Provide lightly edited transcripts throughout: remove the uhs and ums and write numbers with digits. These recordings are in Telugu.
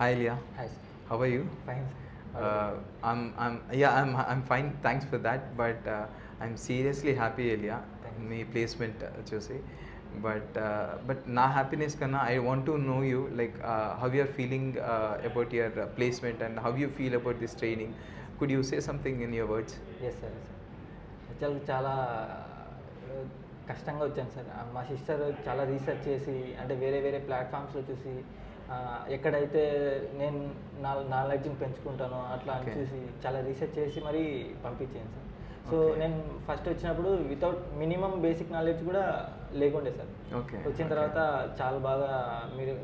Hi, Leah. Hi, sir. How are you? Fine, sir. How are I'm fine. Thanks for that. But I'm seriously happy, Elia. Thank you. మీ ప్లేస్మెంట్ చూసి బట్ నా హ్యాపీనెస్ కన్నా I want to know you like how you are feeling about your placement and how you feel about this training could you say something in your words? Yes sir, యాక్చువల్గా చాలా కష్టంగా వచ్చాను సార్. మా సిస్టర్ చాలా రీసెర్చ్ చేసి, అంటే వేరే వేరే ప్లాట్ఫామ్స్లో చూసి, ఎక్కడైతే నేను నాలెడ్జ్ని పెంచుకుంటానో అట్లా అని Okay. చూసి చాలా రీసెర్చ్ చేసి మరీ పంపించాను సార్. So Okay. నేను ఫస్ట్ వచ్చినప్పుడు వితౌట్ మినిమం బేసిక్ నాలెడ్జ్ కూడా లేకుండే సార్. Okay. వచ్చిన Okay. తర్వాత చాలా బాగా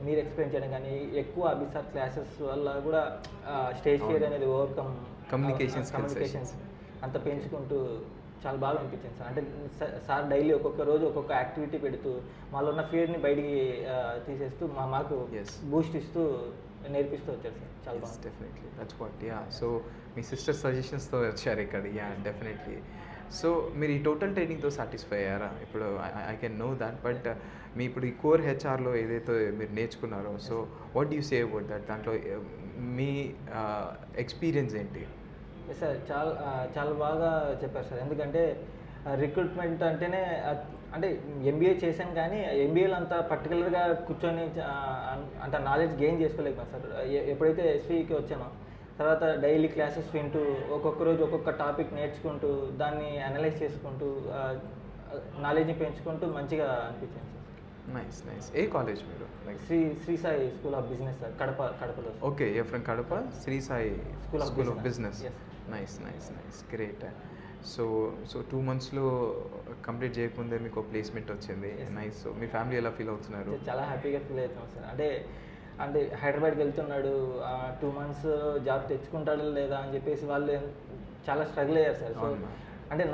మీరు ఎక్స్ప్లెయిన్ చేయడం కానీ, ఎక్కువ అభిసార్ క్లాసెస్ వల్ల కూడా స్టేజ్ ఫియర్ అవును. అనేది ఓవర్కమ్, Communication skills కమ్యూనికేషన్స్ అంత పెంచుకుంటూ చాలా బాగా అనిపించింది సార్. అంటే సార్ డైలీ ఒక్కొక్క రోజు ఒక్కొక్క యాక్టివిటీ పెడుతూ మాలో ఉన్న ఫియర్ని బయటికి తీసేస్తూ మాకు Yes. బూస్ట్ ఇస్తూ నేర్పిస్తూ వచ్చారు సార్. చాలా బాగా. Definitely that's what. Yeah, so మీ సిస్టర్ సజెషన్స్తో వచ్చారు ఇక్కడ. Yeah, definitely. సో మీరు ఈ టోటల్ ట్రైనింగ్తో సాటిస్ఫై అయ్యారా? ఇప్పుడు I can know that, but మీ ఇప్పుడు ఈ కోర్ హెచ్ఆర్లో ఏదైతే మీరు నేర్చుకున్నారో, so what you say about that? దాంట్లో మీ ఎక్స్పీరియన్స్ ఏంటి? ఎస్ సార్, చాలా బాగా చెప్పారు సార్. ఎందుకంటే రిక్రూట్మెంట్ అంటేనే అంటే ఎంబీఏ చేశాను కానీ ఎంబీఏలో అంత పర్టికులర్గా కూర్చొని అంత నాలెడ్జ్ గెయిన్ చేసుకోలేకపోయాను సార్. ఎప్పుడైతే ఎస్వీకి వచ్చానో తర్వాత డైలీ క్లాసెస్ వింటూ ఒక్కొక్క రోజు ఒక్కొక్క టాపిక్ నేర్చుకుంటూ దాన్ని అనలైజ్ చేసుకుంటూ నాలెడ్జ్ని పెంచుకుంటూ మంచిగా అనిపించింది సార్. Nice nice. ఏ కాలేజ్ మీరు? Like Shri Sai school of business sir, కడపలో sir. Okay, you from Kadapa. Shri Sai School of school of Business. Business. Yes. Nice nice nice, great. So 2 monthsలో కంప్లీట్ చేయకముందే మీకు ప్లేస్మెంట్ వచ్చింది. Yes. నైస్. సో మీ ఫ్యామిలీ ఎలా ఫీల్ అవుతున్నారు? చాలా హ్యాపీగా ఫీల్ అవుతున్నాం సార్. అంటే హైదరాబాద్కి వెళ్తున్నాడు, 2 months జాబ్ తెచ్చుకుంటాడు లేదా అని చెప్పేసి వాళ్ళు చాలా స్ట్రగుల్ అయ్యారు సార్. సో అవునా? అంటే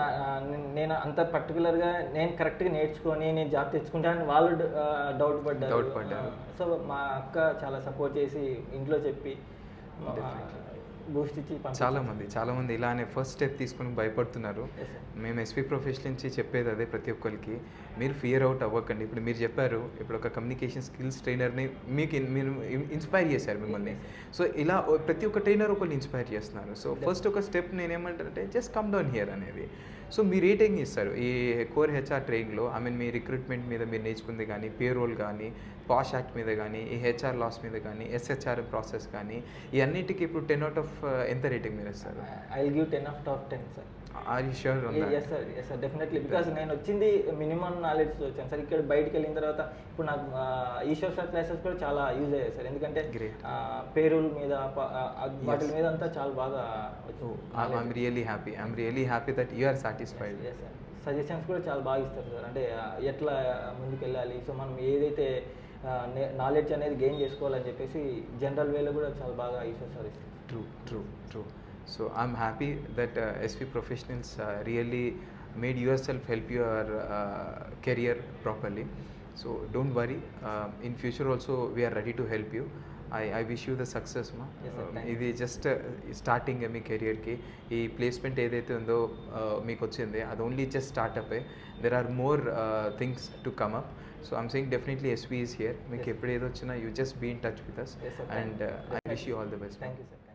నేను అంత పర్టికులర్గా నేను కరెక్ట్గా నేర్చుకొని నేను జాబ్ తెచ్చుకుంటానని వాళ్ళు డౌట్ పడ్డారు. సో మా అక్క చాలా సపోర్ట్ చేసి ఇంట్లో చెప్పి Definitely. బూస్ట్ ఇచ్చి చాలా మంది ఇలానే ఫస్ట్ స్టెప్ తీసుకొని భయపడుతున్నారు. Yes, sir. మేము ఎస్పీ ప్రొఫెషన్ నుంచి చెప్పేది అదే ప్రతి ఒక్కరికి, మీరు ఫియర్ అవుట్ అవ్వకండి. ఇప్పుడు మీరు చెప్పారు, ఇప్పుడు ఒక కమ్యూనికేషన్ స్కిల్స్ ట్రైనర్ని మీరు ఇన్స్పైర్ చేశారు మిమ్మల్ని. సో ఇలా ప్రతి ఒక్క ట్రైనర్ ఒకళ్ళు ఇన్స్పైర్ చేస్తున్నారు. సో ఫస్ట్ ఒక స్టెప్ నేనేమంటానంటే జస్ట్ కమ్ డౌన్ హియర్ అనేది. సో మీరు ఏ ట్రైనింగ్ ఇస్తారు ఈ కోర్ హెచ్ఆర్ ట్రైనింగ్లో? ఐ మీన్ మీ రిక్రూట్మెంట్ మీద మీరు నేర్చుకుంది కానీ, పేరోల్ కానీ, పాష్ యాక్ట్ మీద కానీ, ఈ హెచ్ఆర్ లాస్ మీద కానీ, ఎస్హెచ్ఆర్ ప్రాసెస్ కానీ, ఈ అన్నిటికీ ఇప్పుడు 10 out of ఎంత రేటింగ్ మీరు ఇస్తారు? I will give 10 out of 10 సార్. Are you sure on that? Yes sir, definitely. Because నేను వచ్చింది మినిమం నాలెడ్జ్తో వచ్చాను సార్. ఇక్కడ బయటికి వెళ్ళిన తర్వాత ఇప్పుడు నాకు ఈశ్వర్ సార్ క్లాసెస్ కూడా చాలా యూజ్ అయ్యాయి సార్. ఎందుకంటే Great. పేరూల్ మీద వాటి మీద అంతా చాలా బాగా I'm really happy that you are satisfied. Suggestions కూడా చాలా బాగా ఇస్తారు సార్. అంటే ఎట్లా ముందుకు వెళ్ళాలి, సో మనం ఏదైతే నాలెడ్జ్ అనేది గెయిన్ చేసుకోవాలని చెప్పేసి జనరల్ వేలో కూడా చాలా బాగా ఈశ్వర్ సార్ ఇస్తారు. True. So I'm happy that SV professionals really made yourself help your career properly. So don't worry. In future also we are ready to help you. I wish you the success, ma. Yes, sir. Thank you. ఇది జస్ట్ స్టార్టింగ్ మీ కెరియర్కి. ఈ ప్లేస్మెంట్ ఏదైతే ఉందో మీకు వచ్చింది అది only just startup. There are more things to come up. So I'm saying definitely SV is here. మీకు Yes. ఎప్పుడు ఏదో వచ్చినా you just be in touch with us. Yes, sir. And I wish you all the best. Thank you sir.